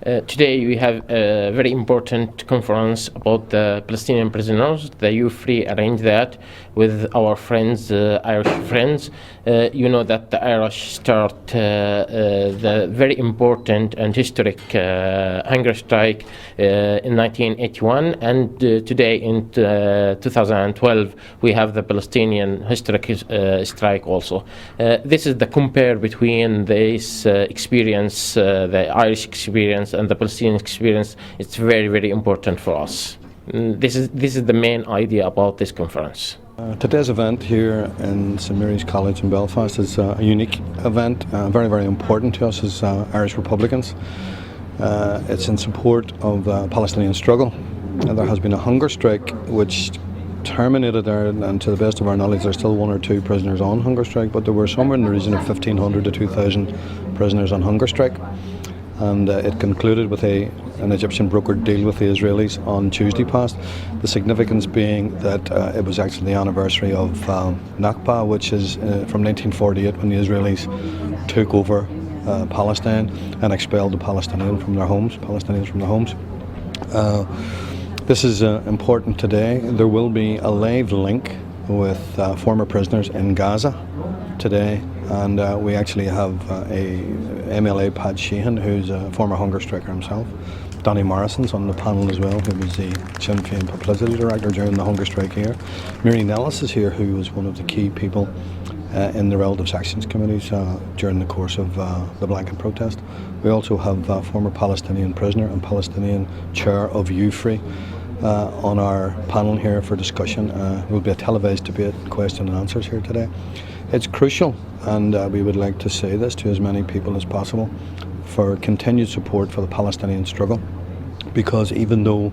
Today we have a very important conference about the Palestinian prisoners. The UFree arranged that with our friends, Irish friends. You know that the Irish start the very important and historic hunger strike in 1981, and today in 2012 we have the Palestinian historic strike also. This is the compare between this experience, the Irish experience and the Palestinian experience. It's very, very important for us. This is the main idea about this conference. Today's event here in St Mary's College in Belfast is a unique event, very, very important to us as Irish Republicans. It's in support of the Palestinian struggle. There has been a hunger strike which terminated there, and to the best of our knowledge there's still one or two prisoners on hunger strike, but there were somewhere in the region of 1,500 to 2,000 prisoners on hunger strike. And it concluded with an Egyptian brokered deal with the Israelis on Tuesday past. The significance being that it was actually the anniversary of Nakba, which is from 1948, when the Israelis took over Palestine and expelled the Palestinians from their homes. This is important today. There will be a live link with former prisoners in Gaza today, and we actually have a MLA Pat Sheehan, who's a former hunger striker himself. Danny Morrison's on the panel as well, who was the Sinn Féin publicity director during the hunger strike here. Mary Nellis is here, who was one of the key people in the relative sections committees during the course of the blanket protest. We also have a former Palestinian prisoner and Palestinian chair of UFree on our panel here for discussion. There will be a televised debate, question and answers here today. It's crucial, and we would like to say this to as many people as possible, for continued support for the Palestinian struggle, because even though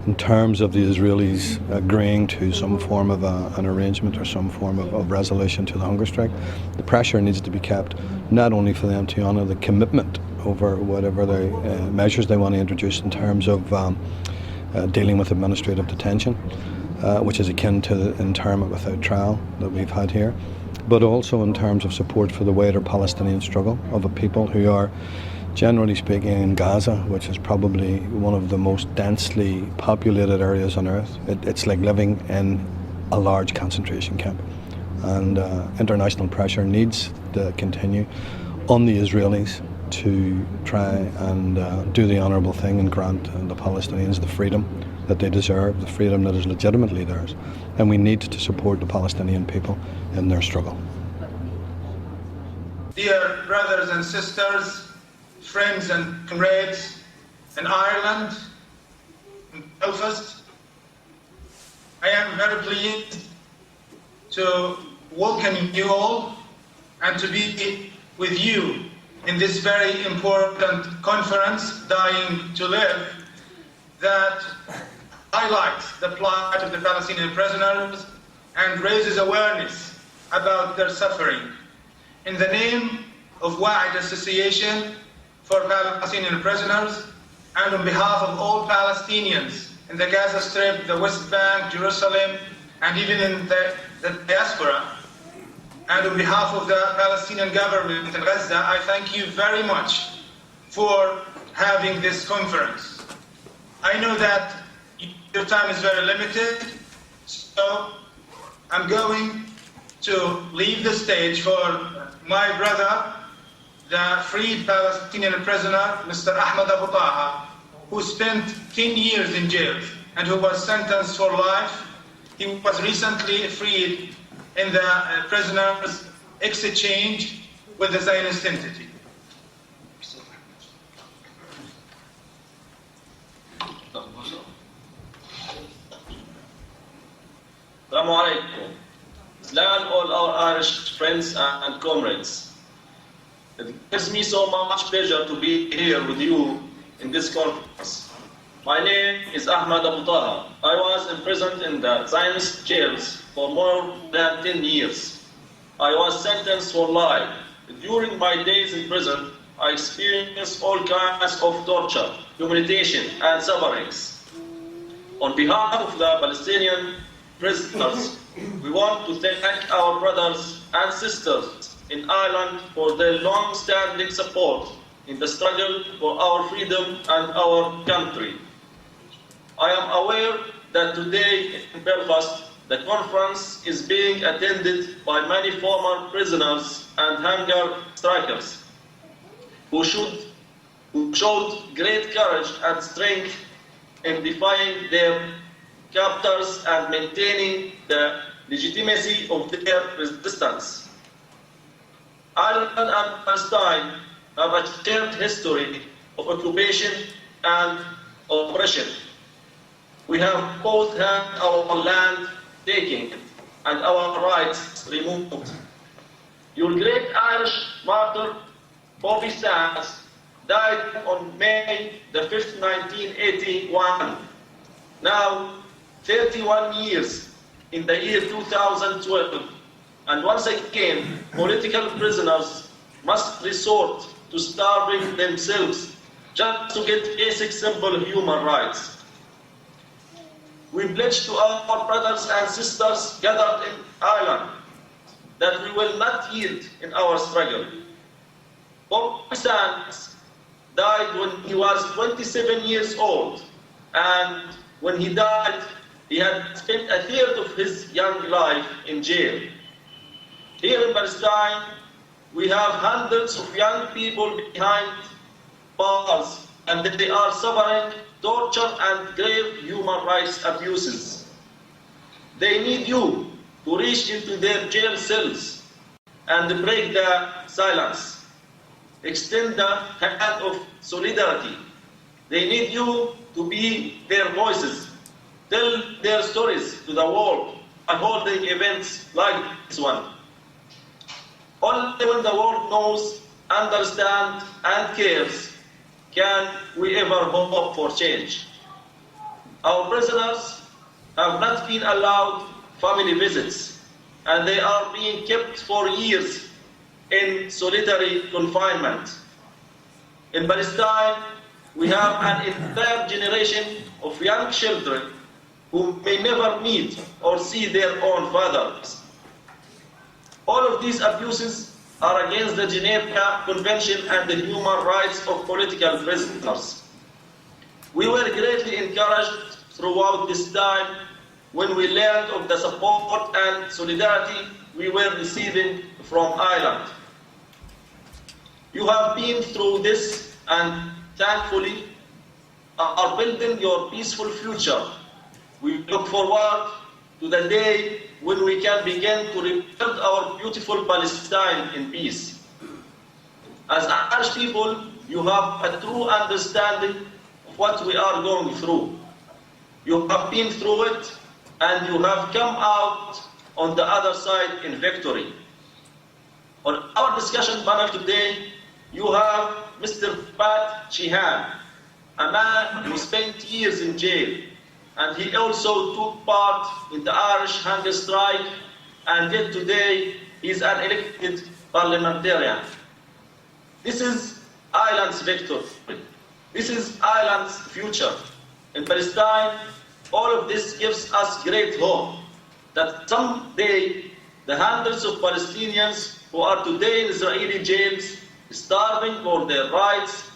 in terms of the Israelis agreeing to some form of an arrangement or some form of resolution to the hunger strike, the pressure needs to be kept, not only for them to honour the commitment over whatever measures they want to introduce in terms of dealing with administrative detention, which is akin to the internment without trial that we've had here, but also in terms of support for the wider Palestinian struggle of a people who are, generally speaking, in Gaza, which is probably one of the most densely populated areas on earth. It's like living in a large concentration camp, and international pressure needs to continue on the Israelis to try and do the honourable thing and grant the Palestinians the freedom that they deserve, the freedom that is legitimately theirs. And we need to support the Palestinian people in their struggle. Dear brothers and sisters, friends and comrades in Ireland, in Belfast, I am very pleased to welcome you all and to be with you in this very important conference, Dying to Live, that highlights the plight of the Palestinian prisoners and raises awareness about their suffering. In the name of Wa'id Association for Palestinian Prisoners, and on behalf of all Palestinians in the Gaza Strip, the West Bank, Jerusalem, and even in the diaspora, and on behalf of the Palestinian government in Gaza, I thank you very much for having this conference. I know that your time is very limited, so I'm going to leave the stage for my brother, the freed Palestinian prisoner, Mr. Ahmed Abu Taha, who spent 10 years in jail and who was sentenced for life. He was recently freed in the prisoners' exchange with the Zionist entity. Assalamu alaikum. Islam, all our Irish friends and comrades. It gives me so much pleasure to be here with you in this conference. My name is Ahmed Abu Taha. I was imprisoned in the Zionist jails for more than 10 years. I was sentenced for life. During my days in prison, I experienced all kinds of torture, humiliation, and sufferings. On behalf of the Palestinian prisoners, we want to thank our brothers and sisters in Ireland for their long-standing support in the struggle for our freedom and our country. I am aware that today in Belfast, the conference is being attended by many former prisoners and hunger strikers who showed great courage and strength in defying their captors and maintaining the legitimacy of their resistance. Ireland and Palestine have a shared history of occupation and oppression. We have both had our land taken and our rights removed. Your great Irish martyr, Bobby Sands, died on May the 5th, 1981. Now, 31 years in the year 2012. And once again, political prisoners must resort to starving themselves just to get basic simple human rights. We pledge to our brothers and sisters gathered in Ireland that we will not yield in our struggle. Bobby Sands died when he was 27 years old, and when he died, he had spent a third of his young life in jail. Here in Palestine, we have hundreds of young people behind bars, and they are suffering torture and grave human rights abuses. They need you to reach into their jail cells and break the silence. Extend the hand of solidarity. They need you to be their voices. Tell their stories to the world by holding events like this one. Only when the world knows, understands, and cares can we ever hope for change. Our prisoners have not been allowed family visits, and they are being kept for years in solitary confinement. In Palestine, we have an entire generation of young children who may never meet or see their own fathers. All of these abuses are against the Geneva Convention and the human rights of political prisoners. We were greatly encouraged throughout this time when we learned of the support and solidarity we were receiving from Ireland. You have been through this and thankfully are building your peaceful future. We look forward to the day when we can begin to rebuild our beautiful Palestine in peace. As Irish people, you have a true understanding of what we are going through. You have been through it, and you have come out on the other side in victory. On our discussion panel today, you have Mr. Pat Sheehan, a man who spent years in jail, and he also took part in the Irish hunger strike, and yet today he is an elected parliamentarian. This is Ireland's victory. This is Ireland's future. In Palestine, all of this gives us great hope that someday the hundreds of Palestinians who are today in Israeli jails, starving for their rights,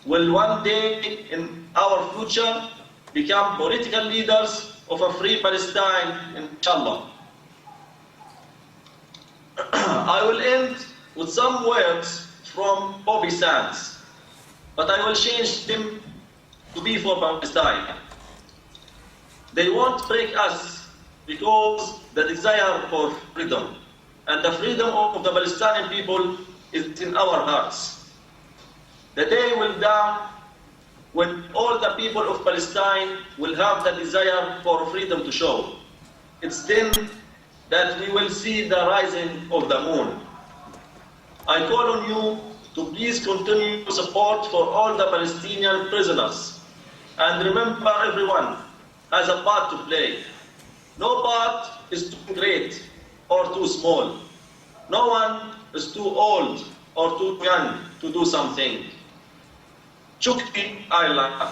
will one day in our future become political leaders of a free Palestine, inshallah. I will end with some words from Bobby Sands, but I will change them to be for Palestine. They won't break us because the desire for freedom and the freedom of the Palestinian people is in our hearts. The day will dawn when all the people of Palestine will have the desire for freedom to show. It's then that we will see the rising of the moon. I call on you to please continue support for all the Palestinian prisoners. And remember, everyone has a part to play. No part is too great or too small. No one is too old or too young to do something. Shukri, Ireland.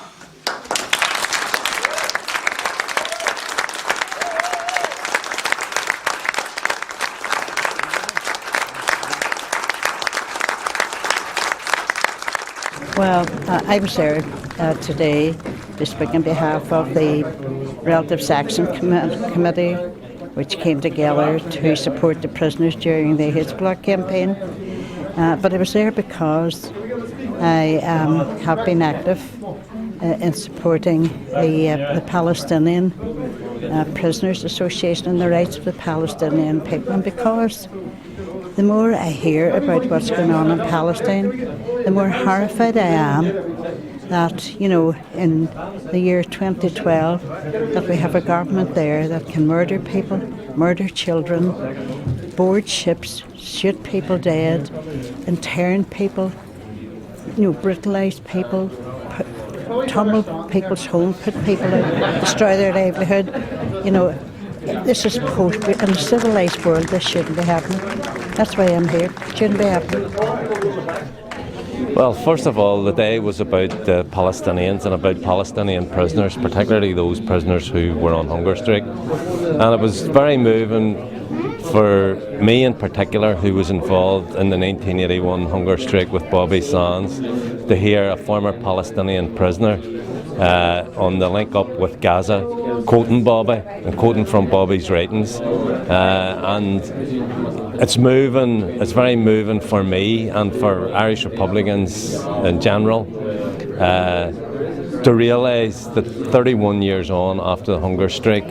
Well, I was there today to speak on behalf of the Relatives Action Committee, which came together to support the prisoners during the Hezbollah campaign. But I was there because I have been active in supporting the Palestinian Prisoners Association and the rights of the Palestinian people, and because the more I hear about what's going on in Palestine, the more horrified I am that, in the year 2012, that we have a government there that can murder people, murder children, board ships, shoot people dead, intern people, brutalise people, tumble people's homes, put people out, destroy their livelihood. This is in a civilised world. This shouldn't be happening. That's why I'm here. It shouldn't be happening. Well, first of all, the day was about the Palestinians and about Palestinian prisoners, particularly those prisoners who were on hunger strike. And it was very moving for me in particular, who was involved in the 1981 hunger strike with Bobby Sands, to hear a former Palestinian prisoner on the link up with Gaza, quoting Bobby and quoting from Bobby's writings, and it's very moving for me and for Irish Republicans in general to realise that 31 years on after the hunger strike,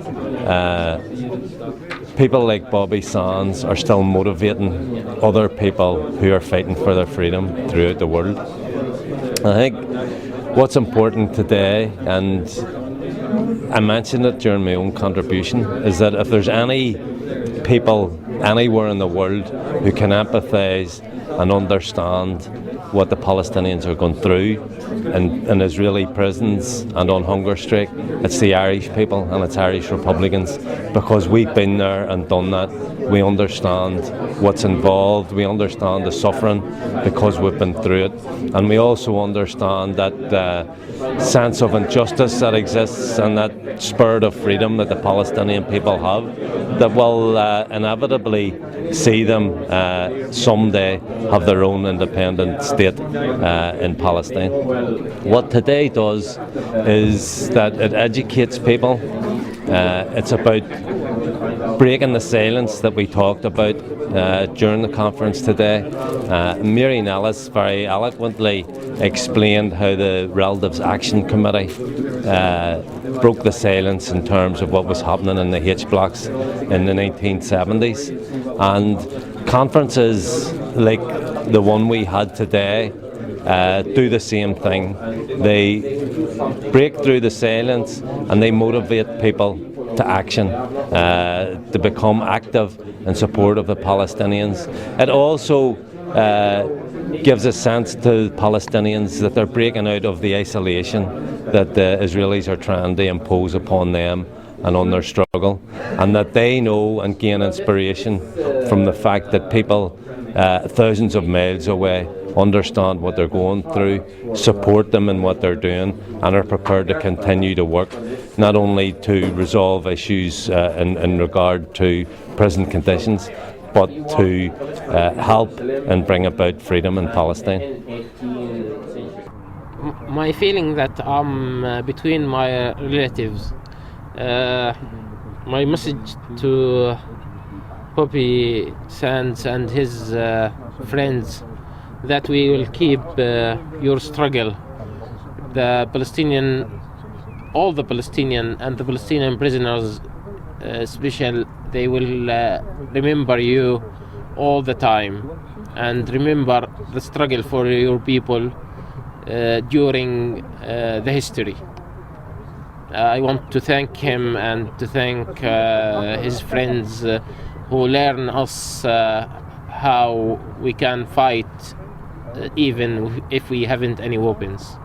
people like Bobby Sands are still motivating other people who are fighting for their freedom throughout the world. I think what's important today, and I mentioned it during my own contribution, is that if there's any people anywhere in the world who can empathise and understand what the Palestinians are going through in Israeli prisons and on hunger strike, it's the Irish people and it's Irish Republicans, because we've been there and done that. We understand what's involved, we understand the suffering because we've been through it, and we also understand that sense of injustice that exists and that spirit of freedom that the Palestinian people have, that will inevitably see them someday have their own independent state in Palestine. What today does is that it educates people. It's about breaking the silence that we talked about during the conference today. Miriam Ellis very eloquently explained how the Relatives Action Committee broke the silence in terms of what was happening in the H blocks in the 1970s. And conferences like the one we had today do the same thing. They break through the silence and they motivate people to action, to become active in support of the Palestinians. It also gives a sense to Palestinians that they're breaking out of the isolation that the Israelis are trying to impose upon them and on their struggle, and that they know and gain inspiration from the fact that people thousands of miles away understand what they're going through, support them in what they're doing, and are prepared to continue to work, not only to resolve issues in regard to prison conditions, but to help and bring about freedom in Palestine. My feeling that I'm between my relatives. My message to Bobby Sands and his friends, that we will keep your struggle. The Palestinian, all the Palestinian and the Palestinian prisoners, especially, they will remember you all the time, and remember the struggle for your people during the history. I want to thank him and to thank his friends who learn us how we can fight even if we haven't any weapons.